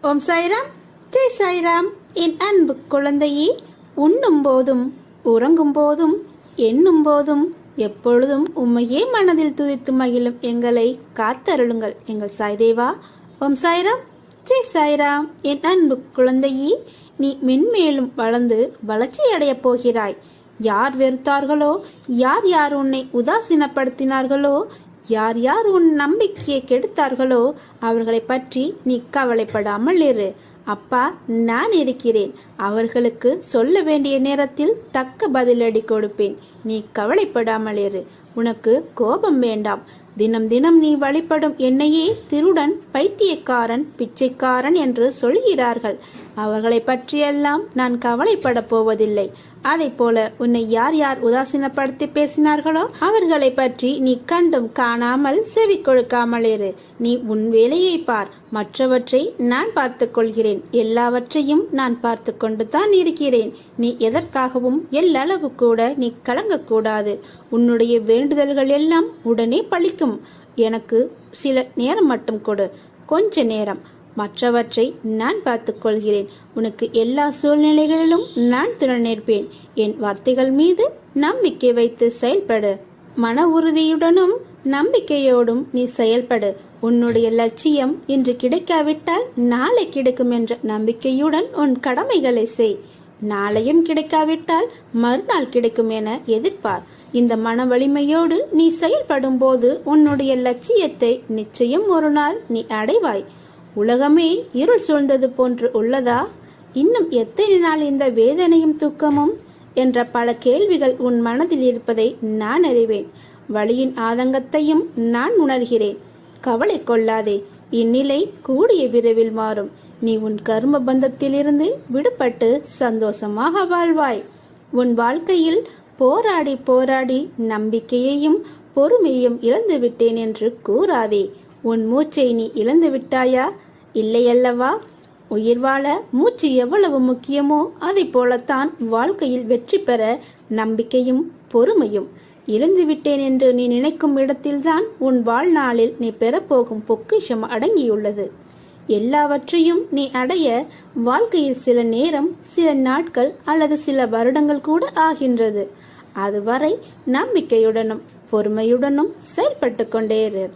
ஓம் சாய்ராம், ஜெய் சாய்ராம். என் அன்பு குழந்தையே, உண்ணும் போதும் உறங்கும் போதும் எண்ணும் போதும் எப்பொழுதும் உம்மையே மனதில் துதித்து மகிழும் எங்களை காத்தருளுங்கள் எங்கள் சாய்தேவா. ஓம் சாய்ராம், ஜெய் சாய்ராம். என் அன்பு குழந்தையே, நீ மென்மேலும் வளர்ந்து வளர்ச்சி அடையப் போகிறாய். யார் வெறுத்தார்களோ, யார் யார் உன்னை உதாசீனப்படுத்தினார்களோ, யார் யார் உன் நம்பிக்கையை கெடுத்தார்களோ அவர்களை பற்றி நீ கவலைப்படாமல் இரு. அப்பா நான் இருக்கிறேன். அவர்களுக்கு சொல்ல வேண்டிய நேரத்தில் தக்க பதிலடி கொடுப்பேன். நீ கவலைப்படாமல் இரு. உனக்கு கோபம் வேண்டாம். தினம் தினம் நீ வழிபடும் என்னையே திருடன், பைத்தியக்காரன், பிச்சைக்காரன் என்று சொல்கிறார்கள். அவர்களை பற்றியெல்லாம் நான் கவலைப்பட போவதில்லை. அதை போல உன்னை யார் யார் உதாசீனப்படுத்தி பேசினார்களோ அவர்களை பற்றி நீ கண்டும் காணாமல் செவி கொடுக்காமல் இரு. நீ உன் வேலையை பார். மற்றவற்றை நான் பார்த்து கொள்கிறேன். எல்லாவற்றையும் நான் பார்த்து கொண்டு தான் இருக்கிறேன். நீ எதற்காகவும் எல்லளவு கூட நீ கலங்கக்கூடாது. உன்னுடைய வேண்டுதல்கள் எல்லாம் உடனே பழிக்கும். எனக்கு சில நேரம் மட்டும் கொடு, கொஞ்ச நேரம். மற்றவற்றை நான் பார்த்துக் கொள்கிறேன். உனக்கு எல்லா சூழ்நிலைகளிலும் நான் துணை நிற்பேன். என் வார்த்தைகள் மீது நம்பிக்கை வைத்து செயல்படு. மன உறுதியுடனும் நம்பிக்கையோடும் நீ செயல்படு. உன்னுடைய லட்சியம் இன்று கிடைக்காவிட்டால் நாளை கிடைக்கும் என்ற நம்பிக்கையுடன் உன் கடமைகளை செய். நாளையும் கிடைக்காவிட்டால் மறுநாள் கிடைக்கும் என எதிர்பார். இந்த மன வலிமையோடு நீ செயல்படும் போது உன்னுடைய லட்சியத்தை நிச்சயம் ஒரு நாள் நீ அடைவாய். உலகமே இருள் சூழ்ந்தது போன்று உள்ளதா? இன்னும் எத்தனை நாள் இந்த வேதனையும் துக்கமும் என்ற பல கேள்விகள் உன் மனதில் இருப்பதை நான் அறிவேன். வலியின் ஆதங்கத்தையும் நான் உணர்கிறேன். கவலை கொள்ளாதே. இந்நிலை கூடிய விரைவில் மாறும். நீ உன் கர்ம பந்தத்திலிருந்து விடுபட்டு சந்தோஷமாக வாழ்வாய். உன் வாழ்க்கையில் போராடி போராடி நம்பிக்கையையும் பொறுமையையும் இழந்து விட்டேன் என்று கூறாதே. உன் மூச்சை நீ இழந்து விட்டாயா? இல்லையல்லவா? உயிர் வாழ மூச்சு எவ்வளவு முக்கியமோ அதை போலத்தான் வாழ்க்கையில் வெற்றி பெற நம்பிக்கையும் பொறுமையும். இழந்து விட்டேன் என்று நீ நினைக்கும் இடத்தில்தான் உன் வாழ்நாளில் நீ பெறப்போகும் பொக்கிஷம் அடங்கியுள்ளது. எல்லாவற்றையும் நீ அடைய வாழ்க்கையில் சில நேரம், சில நாட்கள் அல்லது சில வருடங்கள் கூட ஆகின்றது. அதுவரை நம்பிக்கையுடனும் பொறுமையுடனும் செயல்பட்டு கொண்டே இரு.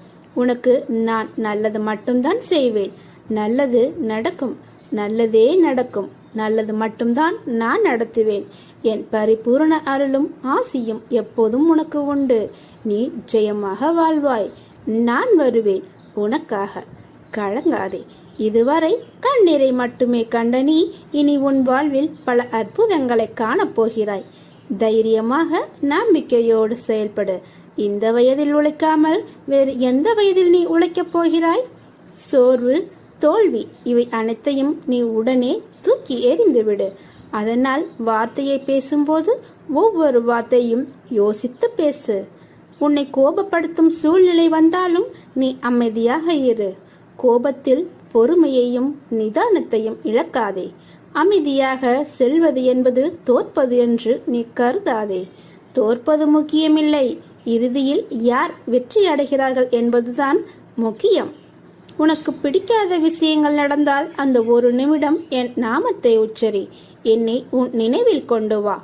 உனக்கு நான் நல்லது மட்டும்தான் செய்வேன். நல்லது நடக்கும். நல்லதே நடக்கும். நல்லது மட்டும்தான் நான் நடத்துவேன். என் பரிபூரண அருளும் ஆசியும் எப்போதும் உனக்கு உண்டு. நீ ஜெயமாக வாழ்வாய். நான் வருவேன் உனக்காக. கலங்காதே. இதுவரை கண்ணீரை மட்டுமே கண்ட நீ இனி உன் வாழ்வில் பல அற்புதங்களை காணப்போகிறாய். தைரியமாக நம்பிக்கையோடு செயல்படு. இந்த வயதில் உழைக்காமல் வேறு எந்த வயதில் நீ உழைக்கப் போகிறாய்? சோர்வு, தோல்வி இவை அனைத்தையும் நீ உடனே தூக்கி எறிந்துவிடு. அதனால் வார்த்தையை பேசும்போது ஒவ்வொரு வார்த்தையும் யோசித்து பேசு. உன்னை கோபப்படுத்தும் சூழ்நிலை வந்தாலும் நீ அமைதியாக இரு. கோபத்தில் பொறுமையையும் நிதானத்தையும் இழக்காதே. அமைதியாக செல்வது என்பது தோற்பது என்று நீ கருதாதே. தோற்பது முக்கியமில்லை. இறுதியில் யார் வெற்றி அடைகிறார்கள் என்பதுதான் முக்கியம். உனக்கு பிடிக்காத விஷயங்கள் நடந்தால் அந்த ஒரு நிமிடம் என் நாமத்தை உச்சரி. என்னை உன் நினைவில் கொண்டு வா.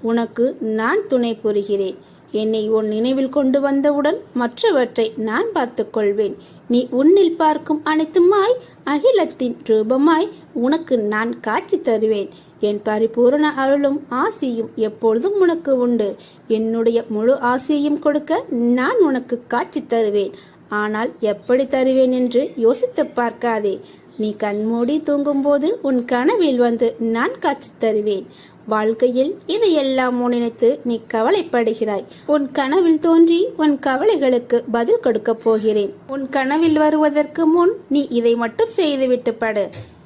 உனக்கு நான் துணை புரிகிறேன். என்னை உன் நினைவில் கொண்டு வந்தவுடன் மற்றவற்றை நான் பார்த்துக் கொள்வேன். நீ உன்னில் பார்க்கும் அனைத்துமாய் அகிலத்தின் ரூபமாய் உனக்கு நான் காட்சி தருவேன். என் பரிபூரண அருளும் ஆசியும் எப்பொழுதும் உனக்கு உண்டு. என்னுடைய முழு ஆசியையும் கொடுக்க நான் உனக்கு காட்சி தருவேன். ஆனால் எப்படி தருவேன் என்று யோசித்து பார்க்காதே. நீ கண்மூடி தூங்கும்போது உன் கனவில் வந்து நான் காட்சி தருவேன். வாழ்க்கையில் இதையெல்லாம் நினைத்து நீ கவலைப்படுகிறாய். உன் கனவில் தோன்றி உன் கவலைகளுக்கு பதில் கொடுக்க போகிறேன். உன் கனவில் வருவதற்கு முன் நீ இதை மட்டும் செய்துவிட்டு படு.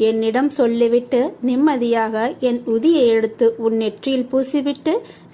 என்னிடம் சொல்லிவிட்டு நிம்மதியாக என் உதியை எடுத்து உன் நெற்றியில் பூசிவிட்டு,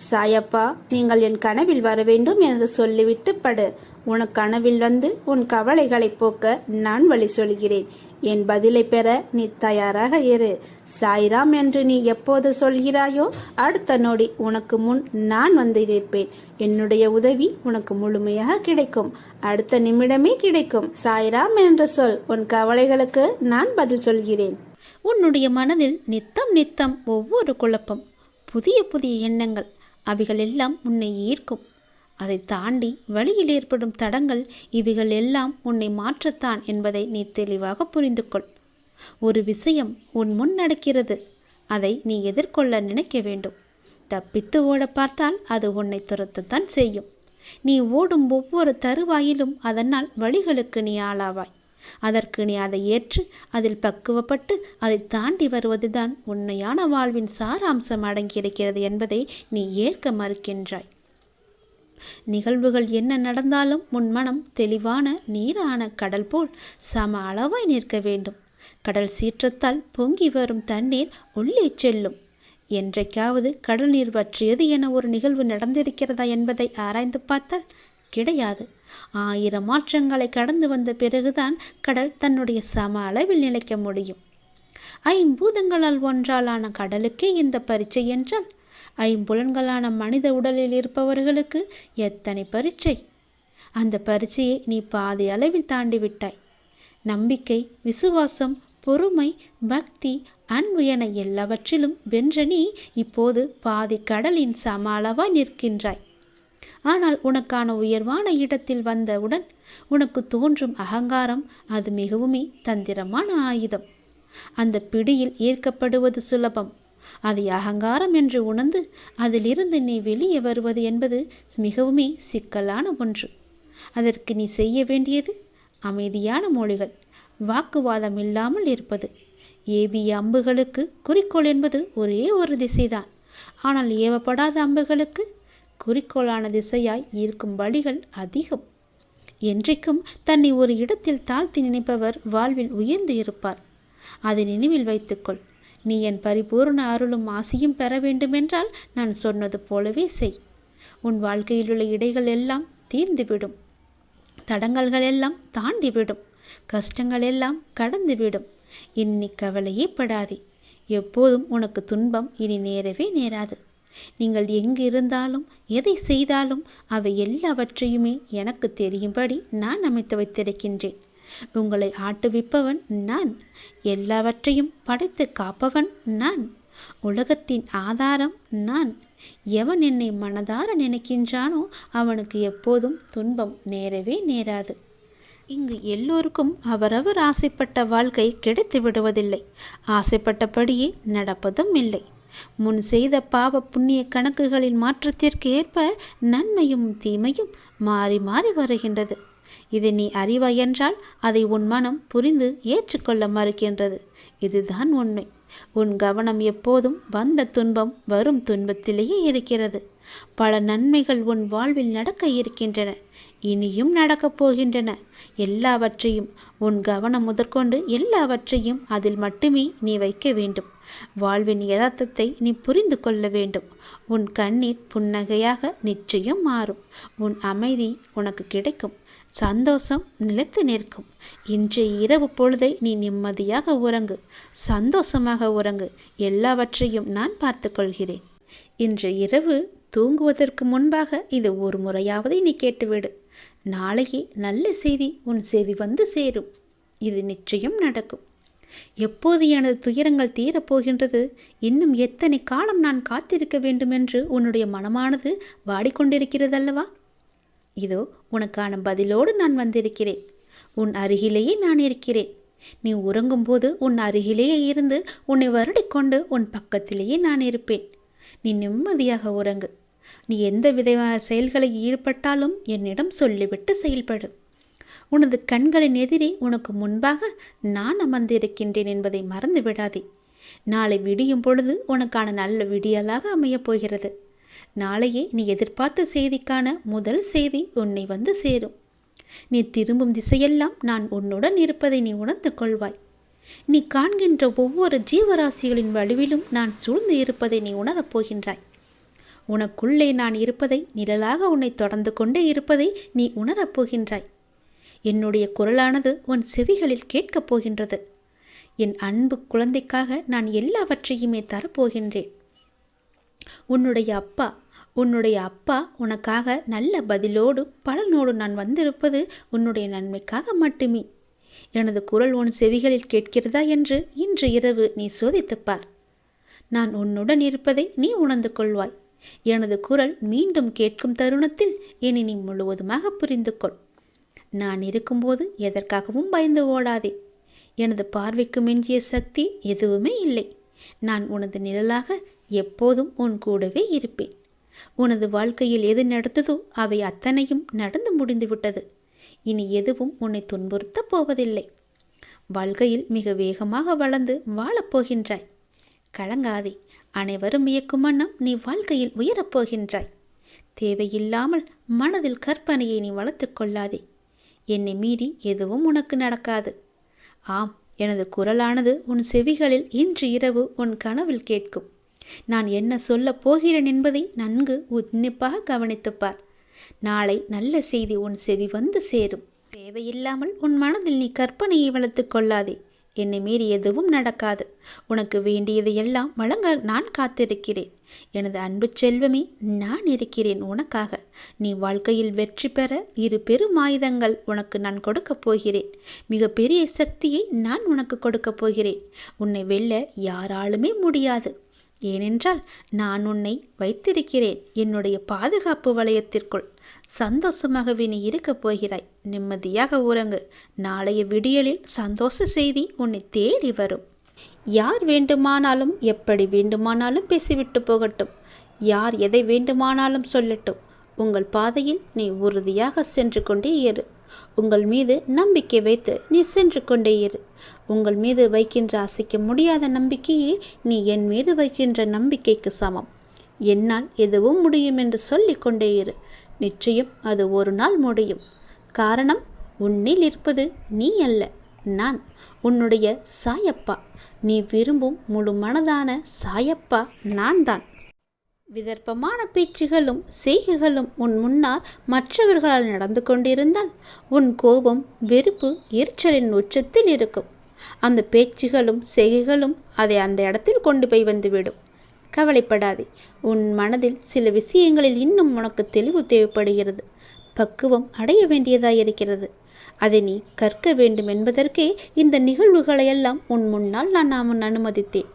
சாயப்பா நீங்கள் என் கனவில் வர வேண்டும் என்று சொல்லிவிட்டு படு. உனக்கு கனவில் வந்து உன் கவலைகளை போக்க நான் வழி சொல்கிறேன். என் பதிலை பெற நீ தயாராக இரு. சாய்ராம் என்று நீ எப்போது சொல்கிறாயோ அடுத்த நொடி உனக்கு முன் நான் வந்து நிற்பேன். என்னுடைய உதவி உனக்கு முழுமையாக கிடைக்கும். அடுத்த நிமிடமே கிடைக்கும். சாய்ராம் என்று சொல். உன் கவலைகளுக்கு நான் பதில் சொல்கிறேன். உன்னுடைய மனதில் நித்தம் நித்தம் ஒவ்வொரு குழப்பம், புதிய புதிய எண்ணங்கள், அவைகள் எல்லாம் உன்னை ஈர்க்கும். அதை தாண்டி வழியில் ஏற்படும் தடங்கள் இவைகள் எல்லாம் உன்னை மாற்றத்தான் என்பதை நீ தெளிவாக புரிந்து கொள். ஒரு விஷயம் உன் முன் நடக்கிறது, அதை நீ எதிர்கொள்ள நினைக்க வேண்டும். தப்பித்து ஓட பார்த்தால் அது உன்னை துரத்தத்தான் செய்யும். நீ ஓடும் ஒவ்வொரு தருவாயிலும் அதனால் வழிகளுக்கு நீ ஆளாவாய். அதற்கு நீ அதை ஏற்று அதில் பக்குவப்பட்டு அதை தாண்டி வருவதுதான் உண்மையான வாழ்வின் சாராம்சம் அடங்கியிருக்கிறது என்பதை நீ ஏற்க மறுக்கின்றாய். நிகழ்வுகள் என்ன நடந்தாலும் உன் மனம் தெளிவான நீரான கடல் போல் சம அளவாய் நிற்க வேண்டும். கடல் சீற்றத்தால் பொங்கி வரும் தண்ணீர் உள்ளே செல்லும். என்றைக்காவது கடல் நீர் வற்றியது என ஒரு நிகழ்வு நடந்திருக்கிறதா என்பதை ஆராய்ந்து பார்த்தால் கிடையாது. 1000 மாற்றங்களை கடந்து வந்த பிறகுதான் கடல் தன்னுடைய சம அளவில் நிலைக்க முடியும். 5 பூதங்களால் ஒன்றாலான கடலுக்கே இந்த பரீட்சை என்றால் 5 புலன்களான மனித உடலில் இருப்பவர்களுக்கு எத்தனை பரீட்சை! அந்த பரீட்சையை நீ பாதி அளவில் தாண்டிவிட்டாய். நம்பிக்கை, விசுவாசம், பொறுமை, பக்தி, அன்பு என எல்லாவற்றிலும் வென்ற நீ இப்போது பாதி கடலின் சம அளவாய் நிற்கின்றாய். ஆனால் உனக்கான உயர்வான இடத்தில் வந்தவுடன் உனக்கு தோன்றும் அகங்காரம் அது மிகவுமே தந்திரமான ஆயுதம். அந்த பிடியில் ஈர்க்கப்படுவது சுலபம். அதை அகங்காரம் என்று உணர்ந்து அதிலிருந்து நீ வெளியே வருவது என்பது மிகவுமே சிக்கலான ஒன்று. அதற்கு நீ செய்ய வேண்டியது அமைதியான மொழிகள், வாக்குவாதம் இல்லாமல் இருப்பது. ஏவிய அம்புகளுக்கு குறிக்கோள் என்பது ஒரே ஒரு திசைதான். ஆனால் ஏவப்படாத அம்புகளுக்கு குறிக்கோளான திசையாய் இருக்கும் வழிகள் அதிகம். என்றைக்கும் தன்னை ஒரு இடத்தில் தாழ்த்தி நினைப்பவர் வாழ்வில் உயர்ந்து இருப்பார். அதை நினைவில் வைத்துக்கொள். நீ என் பரிபூர்ண அருளும் ஆசியும் பெற வேண்டுமென்றால் நான் சொன்னது போலவே செய். உன் வாழ்க்கையில் உள்ள இடைகள் எல்லாம் தீர்ந்துவிடும். தடங்கல்கள் எல்லாம் தாண்டிவிடும். கஷ்டங்கள் எல்லாம் கடந்துவிடும். இனி கவலையே படாதே. எப்போதும் உனக்கு துன்பம் இனி நேரவே நேராது. நீங்கள் எங்கு இருந்தாலும் எதை செய்தாலும் அவை எல்லாவற்றையுமே எனக்கு தெரியும்படி நான் அமைத்து வைத்திருக்கின்றேன். உங்களை ஆட்டுவிப்பவன் நான். எல்லாவற்றையும் படைத்து காப்பவன் நான். உலகத்தின் ஆதாரம் நான். எவன் என்னை மனதார நினைக்கின்றானோ அவனுக்கு எப்போதும் துன்பம் நேரவே நேராது. இங்கு எல்லோருக்கும் அவரவர் ஆசைப்பட்ட வாழ்க்கை கிடைத்து விடுவதில்லை. ஆசைப்பட்டபடியே நடப்பதும் இல்லை. முன் செய்த பாவ புண்ணிய கணக்குகளின் மாற்றத்திற்கு ஏற்ப நன்மையும் தீமையும் மாறி மாறி வருகின்றது. இதை நீ அறிவாய் என்றால் அதை உன் மனம் புரிந்து ஏற்றுக்கொள்ள மறுக்கின்றது. இதுதான் உண்மை. உன் கவனம் எப்போதும் வந்த துன்பம் வரும் துன்பத்திலேயே இருக்கிறது. பல நன்மைகள் உன் வாழ்வில் நடக்க இருக்கின்றன. இனியும் நடக்கப் போகின்றன. எல்லாவற்றையும் உன் கவனம் முதற்கொண்டு எல்லாவற்றையும் அதில் மட்டுமே நீ வைக்க வேண்டும். வாழ்வின் யதார்த்தத்தை நீ புரிந்து கொள்ள வேண்டும். உன் கண்ணீர் புன்னகையாக நிச்சயம் மாறும். உன் அமைதி உனக்கு கிடைக்கும். சந்தோஷம் நிலைத்து நிற்கும். இன்றைய இரவு பொழுதை நீ நிம்மதியாக உறங்கு. சந்தோஷமாக உறங்கு. எல்லாவற்றையும் நான் பார்த்து கொள்கிறேன். இன்று இரவு தூங்குவதற்கு முன்பாக இது ஒரு முறையாவது நீ கேட்டுவிடு. நாளையே நல்ல செய்தி உன் செவி வந்து சேரும். இது நிச்சயம் நடக்கும். எப்போது எனது துயரங்கள் தீரப்போகின்றது, இன்னும் எத்தனை காலம் நான் காத்திருக்க வேண்டும் என்று உன்னுடைய மனமானது வாடிக்கொண்டிருக்கிறதல்லவா? இதோ உனக்கான பதிலோடு நான் வந்திருக்கிறேன். உன் அருகிலேயே நான் இருக்கிறேன். நீ உறங்கும்போது உன் அருகிலேயே இருந்து உன்னை வருடிக்கொண்டு உன் பக்கத்திலேயே நான் இருப்பேன். நீ நிம்மதியாக உறங்கு. நீ எந்த விதமான செயல்களில் ஈடுபட்டாலும் என்னிடம் சொல்லிவிட்டு செயல்படு. உனது கண்களின் எதிரே உனக்கு முன்பாக நான் அமர்ந்திருக்கின்றேன் என்பதை மறந்து விடாதே. நாளை விடியும் பொழுது உனக்கான நல்ல விடியலாக அமையப் போகிறது. நாளையே நீ எதிர்பார்த்த செய்திக்கான முதல் செய்தி உன்னை வந்து சேரும். நீ திரும்பும் திசையெல்லாம் நான் உன்னுடன் இருப்பதை நீ உணர்ந்து கொள்வாய். நீ காண்கின்ற ஒவ்வொரு ஜீவராசிகளின் வடிவிலும் நான் சூழ்ந்து இருப்பதை நீ உணரப்போகின்றாய். உனக்குள்ளே நான் இருப்பதை, நிழலாக உன்னை தொடர்ந்து கொண்டே இருப்பதை நீ உணரப்போகின்றாய். என்னுடைய குரலானது உன் செவிகளில் கேட்கப் போகின்றது. என் அன்பு குழந்தைக்காக நான் எல்லாவற்றையுமே தரப்போகின்றேன். உன்னுடைய அப்பா உனக்காக நல்ல பதிலோடு பலனோடு நான் வந்திருப்பது உன்னுடைய நன்மைக்காக மட்டுமே. எனது குரல் உன் செவிகளில் கேட்கிறதா என்று இன்று இரவு நீ சோதித்துப்பார். நான் உன்னுடன் இருப்பதை நீ உணர்ந்து கொள்வாய். எனது குரல் மீண்டும் கேட்கும் தருணத்தில் இனி நீ முழுவதுமாக புரிந்து கொள். நான் இருக்கும்போது எதற்காகவும் பயந்து ஓடாதே. எனது பார்வைக்கு மிஞ்சிய சக்தி எதுவுமே இல்லை. நான் உனது நிழலாக எப்போதும் உன் கூடவே இருப்பேன். உனது வாழ்க்கையில் எது நடந்ததோ அவை அத்தனையும் நடந்து முடிந்துவிட்டது. இனி எதுவும் உன்னை துன்புறுத்தப் போவதில்லை. வாழ்க்கையில் மிக வேகமாக வளர்ந்து வாழப்போகின்றாய். கலங்காதே. அனைவரும் வியக்கும் வண்ணம் நீ வாழ்க்கையில் உயரப்போகின்றாய். தேவையில்லாமல் மனதில் கற்பனையை நீ வளர்த்து கொள்ளாதே. என்னை மீறி எதுவும் உனக்கு நடக்காது. ஆம், எனது குரலானது உன் செவிகளில் இன்று இரவு உன் கனவில் கேட்கும். நான் என்ன சொல்லப் போகிறேன் என்பதை நன்கு உன்னிப்பாக கவனித்துப்பார். நாளை நல்ல செய்தி உன் செவி வந்து சேரும். தேவையில்லாமல் உன் மனதில் நீ கற்பனையை வளர்த்து கொள்ளாதே. என்னை மீறி எதுவும் நடக்காது. உனக்கு வேண்டியதையெல்லாம் வழங்க நான் காத்திருக்கிறேன். எனது அன்பு செல்வமே, நான் இருக்கிறேன் உனக்காக. நீ வாழ்க்கையில் வெற்றி பெற 2 பெரும் ஆயுதங்கள் உனக்கு நான் கொடுக்கப் போகிறேன். மிக பெரிய சக்தியை நான் உனக்கு கொடுக்கப் போகிறேன். உன்னை வெல்ல யாராலுமே முடியாது. ஏனென்றால் நான் உன்னை வைத்திருக்கிறேன் என்னுடைய பாதுகாப்பு வளையத்திற்குள். சந்தோஷமாகவே நீ இருக்கப் போகிறாய். நிம்மதியாக உறங்கு. நாளைய விடியலில் சந்தோஷ செய்தி உன்னை தேடி வரும். யார் வேண்டுமானாலும் எப்படி வேண்டுமானாலும் பேசிவிட்டு போகட்டும். யார் எதை வேண்டுமானாலும் சொல்லட்டும். உங்கள் பாதையில் நீ உறுதியாக சென்று கொண்டே இரு. உங்கள் மீது நம்பிக்கை வைத்து நீ சென்று கொண்டே இரு. உங்கள் மீது வைக்கின்ற அசைக்க முடியாத நம்பிக்கையே நீ என் மீது வைக்கின்ற நம்பிக்கைக்கு சமம். என்னால் எதுவும் முடியும் என்று சொல்லிக் கொண்டே இரு. நிச்சயம் அது ஒரு நாள் முடியும். காரணம், உன்னில் இருப்பது நீ அல்ல, நான், உன்னுடைய சாயப்பா. நீ விரும்பும் முழு மனதான சாயப்பா நான் தான். விதர்ப்பமான பேச்சுகளும் செய்கைகளும் உன் முன்னால் மற்றவர்களால் நடந்து கொண்டிருந்தால் உன் கோபம், வெறுப்பு, எரிச்சலின் உச்சத்தில் இருக்கும். அந்த பேச்சுகளும் செய்கைகளும் அதை அந்த இடத்தில் கொண்டு போய் வந்துவிடும். கவலைப்படாதே. உன் மனதில் சில விஷயங்களில் இன்னும் உனக்கு தெளிவு தேவைப்படுகிறது. பக்குவம் அடைய வேண்டியதாயிருக்கிறது. அதை நீ கற்க வேண்டும் என்பதற்கே இந்த நிகழ்வுகளையெல்லாம் உன் முன்னால் நான் அனுமதித்தேன்.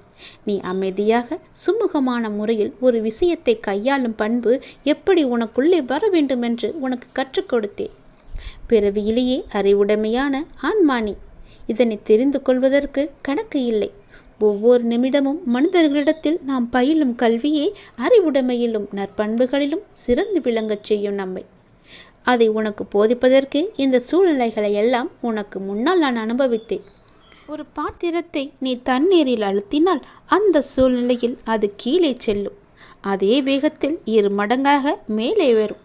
நீ அமைதியாக சுமூகமான முறையில் ஒரு விஷயத்தை கையாளும் பண்பு எப்படி உனக்குள்ளே வர வேண்டும் என்று உனக்கு கற்றுக் கொடுத்தேன். பிறவியிலேயே அறிவுடைமையான ஆண்மானி. இதனை தெரிந்து கொள்வதற்கு கணக்கு இல்லை. ஒவ்வொரு நிமிடமும் மனிதர்களிடத்தில் நாம் பயிலும் கல்வியே அறிவுடைமையிலும் நற்பண்புகளிலும் சிறந்து விளங்கச் செய்யும் நம்மை. அதை உனக்கு போதிப்பதற்கு இந்த சூழ்நிலைகளை எல்லாம் உனக்கு முன்னால் நான் அனுபவித்தேன். ஒரு பாத்திரத்தை நீ தண்ணீரில் அழுத்தினால் அந்த சூழ்நிலையில் அது கீழே செல்லும். அதே வேகத்தில் 2 மடங்காக மேலே வரும்.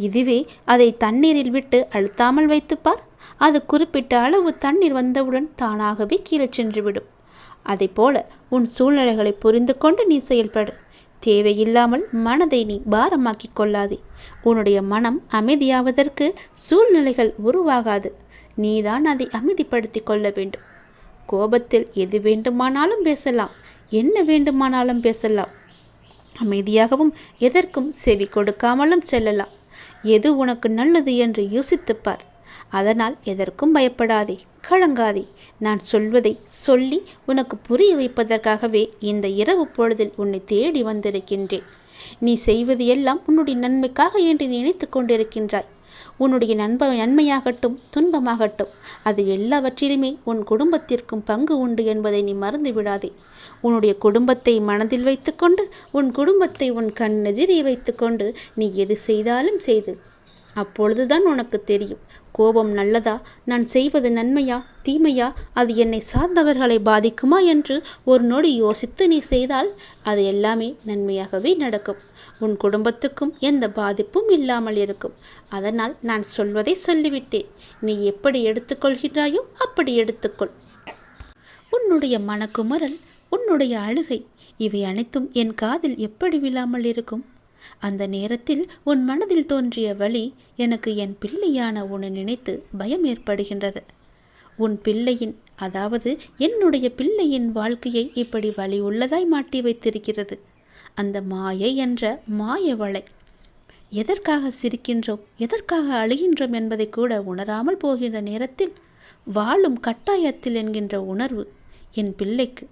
இதுவே அதை தண்ணீரில் விட்டு அழுத்தாமல் வைத்துப்பார். அது குறிப்பிட்ட அளவு தண்ணீர் வந்தவுடன் தானாகவே கீழே சென்றுவிடும். அதை போல உன் சூழ்நிலைகளை புரிந்து கொண்டு நீ செயல்படு. தேவையில்லாமல் மனதை நீ பாரமாக்கி கொள்ளாதே. உன்னுடைய மனம் அமைதியாவதற்கு சூழ்நிலைகள் உருவாகாது. நீதான் அதை அமைதிப்படுத்தி கொள்ள வேண்டும். கோபத்தில் எது வேண்டுமானாலும் பேசலாம், என்ன வேண்டுமானாலும் பேசலாம். அமைதியாகவும் எதற்கும் செவி கொடுக்காமலும் செல்லலாம். எது உனக்கு நல்லது என்று யோசித்துப்பார். அதனால் எதற்கும் பயப்படாதே, கலங்காதே. நான் சொல்வதை சொல்லி உனக்கு புரிய வைப்பதற்காகவே இந்த இரவு பொழுதில் உன்னை தேடி வந்திருக்கின்றேன். நீ செய்வது எல்லாம் உன்னுடைய நன்மைக்காக என்று நினைத்து கொண்டிருக்கின்றாய். உன்னுடைய நன்மையாகட்டும் துன்பமாகட்டும் அது எல்லாவற்றிலுமே உன் குடும்பத்திற்கும் பங்கு உண்டு என்பதை நீ மறந்து விடாதே. உன்னுடைய குடும்பத்தை மனதில் வைத்துக்கொண்டு, உன் குடும்பத்தை உன் கண்ணெதிரே வைத்துக்கொண்டு நீ எது செய்தாலும் செய்து. அப்பொழுதுதான் உனக்கு தெரியும், கோபம் நல்லதா, நான் செய்வது நன்மையா தீமையா, அது என்னை சார்ந்தவர்களை பாதிக்குமா என்று ஒரு நொடி யோசித்து நீ செய்தால் அது எல்லாமே நன்மையாகவே நடக்கும். உன் குடும்பத்துக்கும் எந்த பாதிப்பும் இல்லாமல் இருக்கும். அதனால் நான் சொல்வதை சொல்லிவிட்டேன். நீ எப்படி எடுத்துக்கொள்கிறாயோ அப்படி எடுத்துக்கொள். உன்னுடைய மனக்குமரல், உன்னுடைய அழுகை, இவை அனைத்தும் என் காதில் எப்படி விழாமல் இருக்கும்? அந்த நேரத்தில் உன் மனதில் தோன்றிய வலி எனக்கு என் பிள்ளையான உன்னை நினைத்து பயம் ஏற்படுகின்றது. உன் பிள்ளையின், அதாவது என்னுடைய பிள்ளையின் வாழ்க்கையை இப்படி வலி உள்ளதாய் மாட்டி வைத்திருக்கிறது அந்த மாயை என்ற மாய வலை. எதற்காக சிரிக்கின்றோம், எதற்காக அழுகின்றோம் என்பதை கூட உணராமல் போகின்ற நேரத்தில் வாழும் கட்டாயத்தில் என்கின்ற உணர்வு என் பிள்ளைக்கு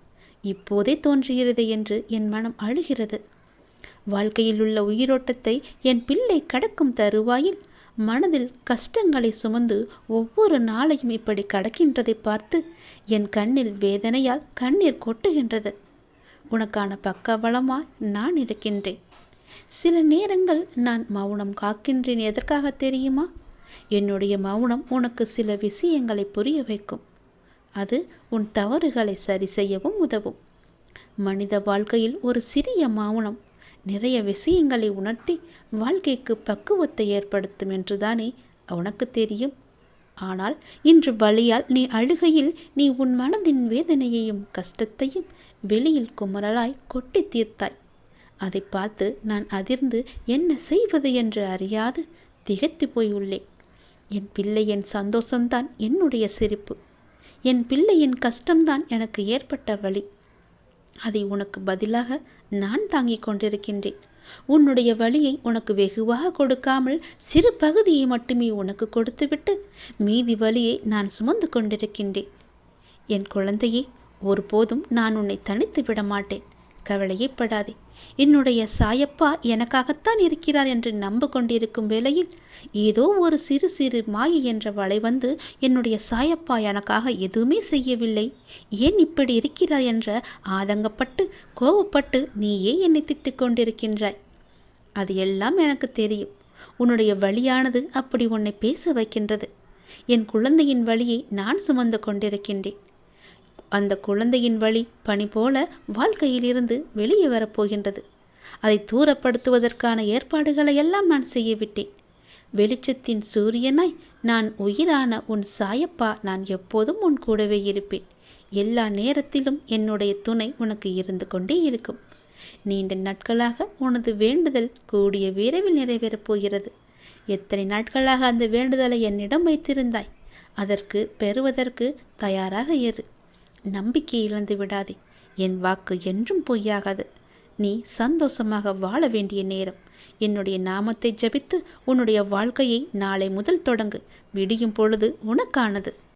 இப்போதே தோன்றுகிறது என்று என் மனம் அழுகிறது. வாழ்க்கையில் உள்ள உயிரோட்டத்தை என் பிள்ளை கடக்கும் தருவாயில் மனதில் கஷ்டங்களை சுமந்து ஒவ்வொரு நாளையும் இப்படி கடக்கின்றதை பார்த்து என் கண்ணில் வேதனையால் கண்ணீர் கொட்டுகின்றது. உனக்கான பக்கபலமாய் நான் இருக்கின்றேன். சில நேரங்கள் நான் மௌனம் காக்கின்றேன். எதற்காக தெரியுமா? என்னுடைய மௌனம் உனக்கு சில விஷயங்களை புரிய வைக்கும். அது உன் தவறுகளை சரி செய்யவும் உதவும். மனித வாழ்க்கையில் ஒரு சிறிய மௌனம் நிறைய விஷயங்களை உணர்த்தி வாழ்க்கைக்கு பக்குவத்தை ஏற்படுத்தும் என்றுதானே உனக்கு தெரியும். ஆனால் இன்று வலியால் நீ அழுகையில் நீ உன் மனதின் வேதனையையும் கஷ்டத்தையும் வெளியில் குமரலாய் கொட்டி தீர்த்தாய். அதை பார்த்து நான் அதிர்ந்து என்ன செய்வது என்று அறியாது திகைத்து போய் உள்ளேன். என் பிள்ளையின் சந்தோஷம்தான் என்னுடைய சிரிப்பு. என் பிள்ளையின் கஷ்டம்தான் எனக்கு ஏற்பட்ட வலி. அதை உனக்கு பதிலாக நான் தாங்கிக் கொண்டிருக்கின்றேன். உன்னுடைய வலியை உனக்கு வெகுவாக கொடுக்காமல் சிறு பகுதியை மட்டுமே உனக்கு கொடுத்துவிட்டு மீதி வலியை நான் சுமந்து கொண்டிருக்கின்றேன். என் குழந்தையே, ஒருபோதும் நான் உன்னை தனித்து விட மாட்டேன். கவலையே படாதே. என்னுடைய சாயப்பா எனக்காகத்தான் இருக்கிறார் என்று நம்ப கொண்டிருக்கும் வேளையில் ஏதோ ஒரு சிறு சிறு மாயை என்ற வலை வந்து என்னுடைய சாயப்பா எனக்காக எதுவுமே செய்யவில்லை, ஏன் இப்படி இருக்கிறார் என்ற ஆதங்கப்பட்டு கோபப்பட்டு நீயே என்னை திட்டிக் கொண்டிருக்கின்றாய். அது எல்லாம் எனக்கு தெரியும். உன்னுடைய வலியானது அப்படி உன்னை பேச வைக்கின்றது. என் குழந்தையின் வலியை நான் சுமந்து கொண்டிருக்கின்றேன். அந்த குழந்தையின் வழி பனி போல வாழ்க்கையிலிருந்து வெளியே வரப்போகின்றது. அதை தூரப்படுத்துவதற்கான ஏற்பாடுகளை எல்லாம் நான் செய்யவிட்டேன். வெளிச்சத்தின் சூரியனாய் நான் உயிரான உன் சாயப்பா நான் எப்போதும் உன் கூடவே இருப்பேன். எல்லா நேரத்திலும் என்னுடைய துணை உனக்கு இருந்து கொண்டே இருக்கும். நீண்ட நாட்களாக உனது வேண்டுதல் கூடிய விரைவில் நிறைவேறப் போகிறது. எத்தனை நாட்களாக அந்த வேண்டுதலை என்னிடம் வைத்திருந்தாய். அதற்கு பெறுவதற்கு தயாராக இரு. நம்பிக்கை இழந்து விடாதே. என் வாக்கு என்றும் பொய்யாகாது. நீ சந்தோஷமாக வாழ வேண்டிய நேரம். என்னுடைய நாமத்தை ஜபித்து உன்னுடைய வாழ்க்கையை நாளை முதல் தொடங்கு. விடியும் பொழுது உனக்கானது.